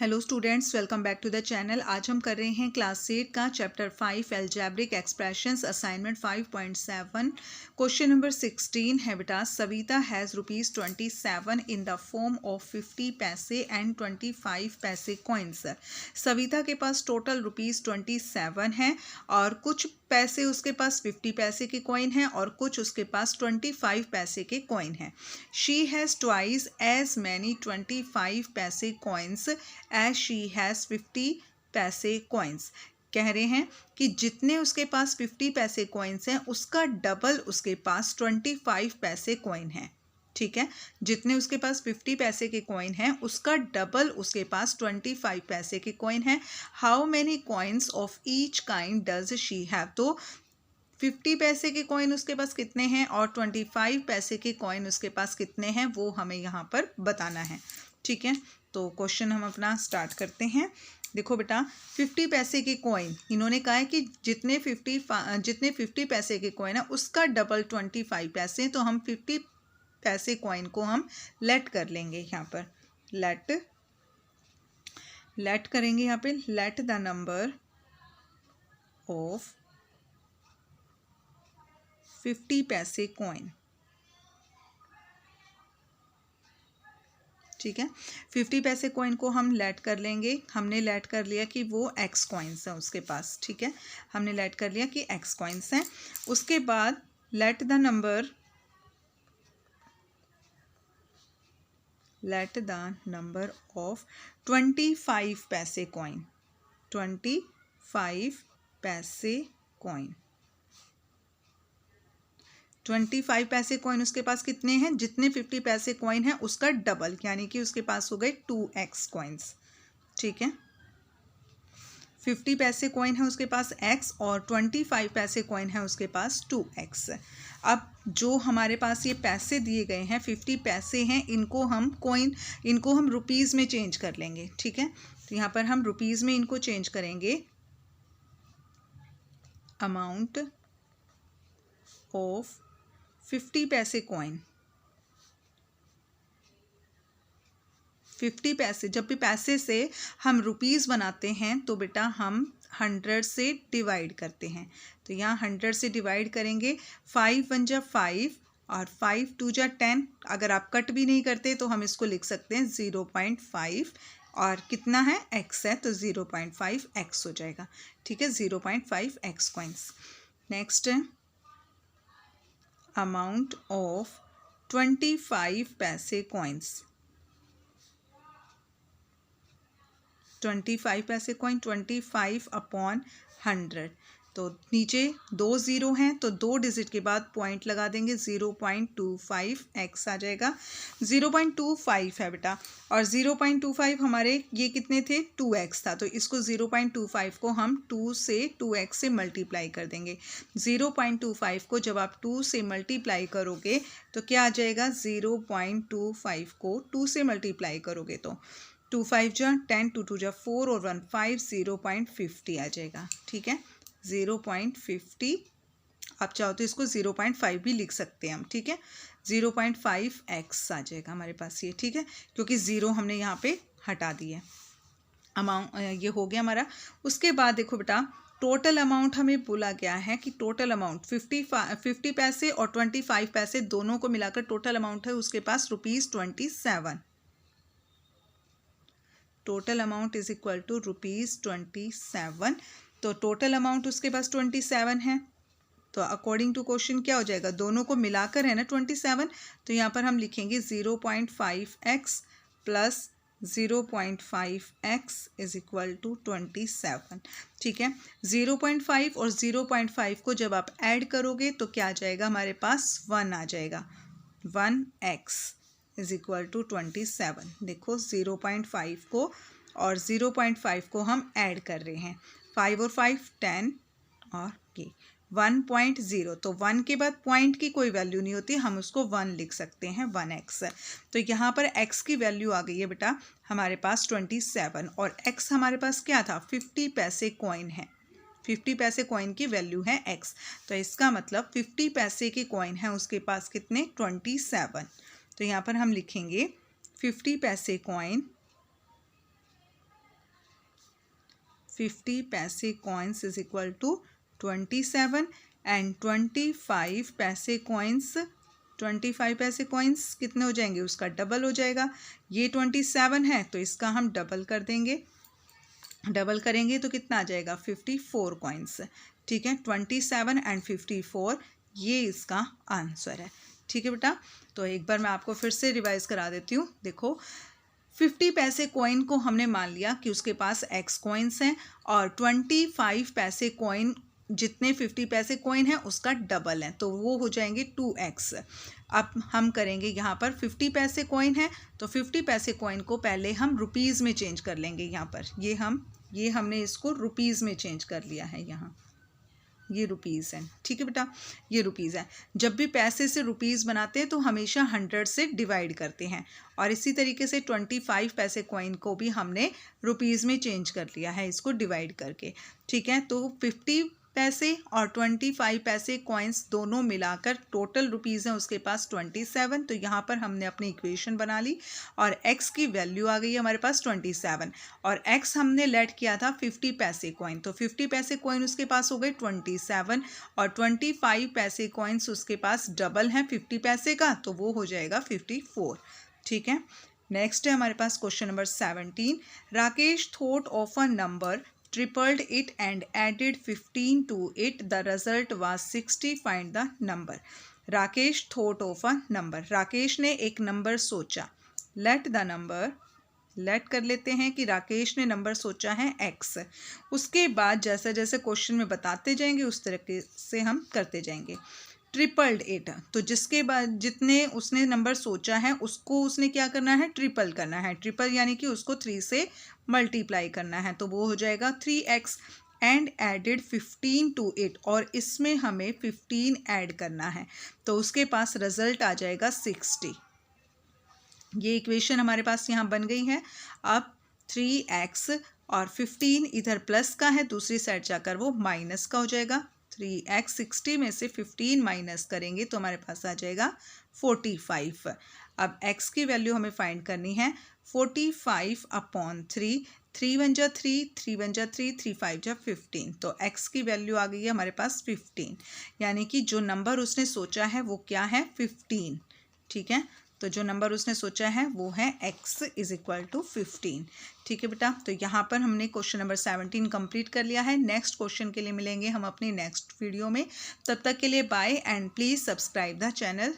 Hello students, welcome back to the channel. आज हम कर रहे हैं क्लास 8 का chapter 5 algebraic expressions assignment 5.7। Question number 16 है बेटा, Savita has ₹27 in the form of 50 paise and 25 paise coins. Savita के पास टोटल ₹27 है और कुछ पैसे उसके पास 50 पैसे के कॉइन हैं और कुछ उसके पास 25 पैसे के कॉइन हैं। She has twice as many 25 paise coins as she has 50 paise coins. कह रहे हैं कि जितने उसके पास 50 पैसे कॉइन्स हैं उसका डबल उसके पास 25 पैसे कॉइन हैं। ठीक है, जितने उसके पास 50 पैसे के कॉइन हैं उसका डबल उसके पास 25 पैसे के कॉइन हैं। How many coins of each kind does she have. तो 50 पैसे के कॉइन उसके पास कितने हैं और 25 पैसे के कॉइन उसके पास कितने हैं वो हमें यहाँ पर बताना है। ठीक है, तो क्वेश्चन हम अपना स्टार्ट करते हैं। देखो बेटा, 50 पैसे के कॉइन इन्होंने कहा है कि जितने 50 पैसे के कॉइन है उसका डबल 25 पैसे, तो हम 50 पैसे कॉइन को हम लेट कर लेंगे। यहाँ पर लेट करेंगे। यहाँ पे लेट द नंबर ऑफ 50 पैसे कॉइन। ठीक है, 50 पैसे कॉइन को हम लेट कर लेंगे। हमने लेट कर लिया कि वो एक्स कॉइन्स हैं उसके पास। ठीक है, हमने लेट कर लिया कि एक्स कॉइन्स हैं। उसके बाद लेट द नंबर ऑफ 25 पैसे कॉइन। 25 पैसे कॉइन 25 पैसे कॉइन उसके पास कितने हैं, जितने 50 पैसे कॉइन हैं उसका डबल, यानी कि उसके पास हो गए 2x कॉइन्स। ठीक है, 50 पैसे कॉइन है उसके पास x और 25 पैसे कॉइन है उसके पास 2x। अब जो हमारे पास ये पैसे दिए गए हैं 50 पैसे हैं, इनको हम रुपीज़ में चेंज कर लेंगे। ठीक है, तो यहाँ पर हम रुपीज़ में इनको चेंज करेंगे। अमाउंट ऑफ 50 पैसे कॉइन। 50 पैसे, जब भी पैसे से हम रुपीज़ बनाते हैं तो बेटा हम 100 से डिवाइड करते हैं। तो यहाँ 100 से डिवाइड करेंगे। 5 1 जा 5 और 5 2 जा 10। अगर आप कट भी नहीं करते तो हम इसको लिख सकते हैं 0.5 और कितना है x है तो 0.5 x हो जाएगा। ठीक है, 0.5 x कॉइन्स। नेक्स्ट है अमाउंट ऑफ 25 पैसे कॉइन्स। 25 पैसे कॉइन 25 अपॉन 100। तो नीचे 2 0 हैं तो 2 डिजिट के बाद पॉइंट लगा देंगे, 0.25 x आ जाएगा। 0.25 है बेटा और 0.25 हमारे ये कितने थे, 2x था, तो इसको 0.25 को हम 2 से 2x से मल्टीप्लाई कर देंगे। 0.25 को जब आप 2 से मल्टीप्लाई करोगे तो क्या आ जाएगा, 0.25 को 2 से मल्टीप्लाई करोगे तो 2 5 जा 10, 2 2 जा 4 और 1 5, 0.50 आ जाएगा। ठीक है, 0.50। आप चाहो तो इसको 0.5 भी लिख सकते हैं हम। ठीक है, 0.5 x आ जाएगा हमारे पास ये। ठीक है, क्योंकि 0 हमने यहाँ पे हटा दिया। अमाउंट ये हो गया हमारा। उसके बाद देखो बेटा, टोटल अमाउंट हमें बोला गया है कि टोटल अमाउंट 50 पैसे और 25 पैसे दोनों को मिलाकर टोटल अमाउंट है उसके पास ₹27। Total amount is equal to ₹27। तो टोटल अमाउंट उसके पास 27 है, तो अकॉर्डिंग टू क्वेश्चन क्या हो जाएगा, दोनों को मिलाकर है ना 27। तो यहाँ पर हम लिखेंगे 0.5x plus 0.5x is equal to 27। ठीक है, 0.5 और 0.5 को जब आप ऐड करोगे तो क्या आ जाएगा, हमारे पास 1 आ जाएगा। 1x is equal to 27। देखो 0.5 को और 0.5 को हम ऐड कर रहे हैं। 5 और 5 10 और ये 1.0। तो 1 के बाद पॉइंट की कोई वैल्यू नहीं होती, हम उसको 1 लिख सकते हैं, 1x। तो यहाँ पर x की वैल्यू आ गई है बेटा हमारे पास 27 और x हमारे पास क्या था, 50 पैसे कॉइन है। 50 पैसे कॉइन की वैल्यू है x, तो इसका मतलब 50 पैसे के कॉइन है उसके पास कितने, 27। तो यहाँ पर हम लिखेंगे 50 पैसे coin 50 paise coins is equal to 27 and 25 paise coins, 25 paise coins कितने हो जाएंगे, उसका डबल हो जाएगा। ये 27 है तो इसका हम डबल कर देंगे, डबल करेंगे तो कितना आ जाएगा 54 कॉइन्स। ठीक है, 27 एंड 54 ये इसका आंसर है। ठीक है बेटा, तो एक बार मैं आपको फिर से रिवाइज करा देती हूँ। देखो 50 पैसे कॉइन को हमने मान लिया कि उसके पास x कॉइन्स हैं और 25 पैसे कॉइन जितने 50 पैसे कॉइन है उसका डबल है तो वो हो जाएंगे 2x। अब हम करेंगे यहाँ पर 50 पैसे कॉइन है तो 50 पैसे कॉइन को पहले हम रुपीज़ में चेंज कर लेंगे। यहाँ पर ये हमने इसको रुपीज़ में चेंज कर लिया है, यहाँ ये रुपीज़ है। ठीक है बेटा, ये रुपीज़ है। जब भी पैसे से रुपीज़ बनाते हैं तो हमेशा 100 से डिवाइड करते हैं और इसी तरीके से 25 पैसे कॉइन को भी हमने रुपीज़ में चेंज कर लिया है इसको डिवाइड करके। ठीक है, तो 50 पैसे और 25 पैसे कॉइन्स दोनों मिलाकर टोटल रुपीज़ हैं उसके पास 27। तो यहाँ पर हमने अपनी इक्वेशन बना ली और x की वैल्यू आ गई है हमारे पास 27 और x हमने लेट किया था 50 पैसे कॉइन, तो 50 पैसे कॉइन उसके पास हो गए 27 और 25 पैसे कॉइन्स उसके पास डबल हैं 50 पैसे का तो वो हो जाएगा 54। ठीक है, नेक्स्ट है हमारे पास question number 17। Rakesh thought of a number, tripled it and added 15 to it, the result was 60, find the number। Rakesh thought of a number, Rakesh ने एक नंबर सोचा। let the number, लेट कर लेते हैं कि राकेश ने नंबर सोचा है x। उसके बाद जैसे जैसे क्वेश्चन में बताते जाएंगे उस तरीके से हम करते जाएंगे। ट्रिपल्ड इट, तो जिसके बाद जितने उसने नंबर सोचा है उसको उसने क्या करना है, ट्रिपल करना है। ट्रिपल यानी कि उसको 3 से मल्टीप्लाई करना है तो वो हो जाएगा 3x and added 15 to it, और इसमें हमें 15 ऐड करना है तो उसके पास रिजल्ट आ जाएगा 60। ये इक्वेशन हमारे पास यहाँ बन गई है। अब 3x और 15 इधर प्लस का है, दूसरी साइड जाकर वो माइनस का हो जाएगा। 3x 60 में से 15 माइनस करेंगे तो हमारे पास आ जाएगा 45। अब x की वैल्यू हमें फाइंड करनी है 45 अपॉन 3, 3 वन जा 3, 3 वन जा 3, 3 5 जा 15, तो x की वैल्यू आ गई है हमारे पास 15, यानी कि जो नंबर उसने सोचा है वो क्या है 15। ठीक है, तो जो नंबर उसने सोचा है वो है x इज इक्वल टू 15। ठीक है बेटा, तो यहाँ पर हमने क्वेश्चन नंबर 17 कंप्लीट कर लिया है। नेक्स्ट क्वेश्चन के लिए मिलेंगे हम अपनी नेक्स्ट वीडियो में। तब तक के लिए bye and please subscribe the channel.